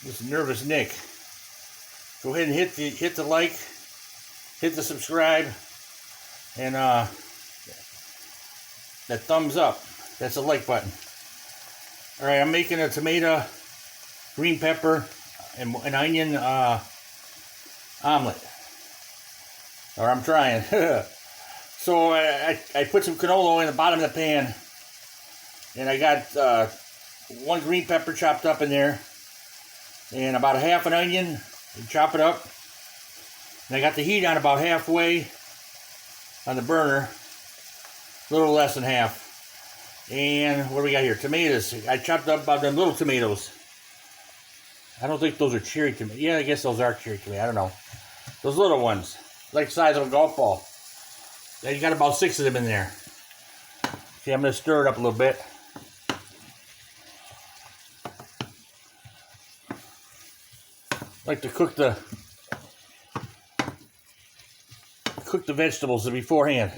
This nervous Nick. Go ahead and hit the like, hit the subscribe, and that thumbs up. That's the like button. All right, I'm making a tomato, green pepper, and an onion omelet. Or I'm trying. So I put some canola in the bottom of the pan, and I got one green pepper chopped up in there, and about a half an onion, and chop it up. And I got the heat on about halfway on the burner, a little less than half. And what do we got here? Tomatoes. I chopped up about them little tomatoes. I don't think those are cherry tomatoes. Yeah, I guess those are cherry tomatoes. I don't know. Those little ones, like the size of a golf ball. Yeah, you got about 6 of them in there. See, I'm going to stir it up a little bit. I like to cook the vegetables beforehand.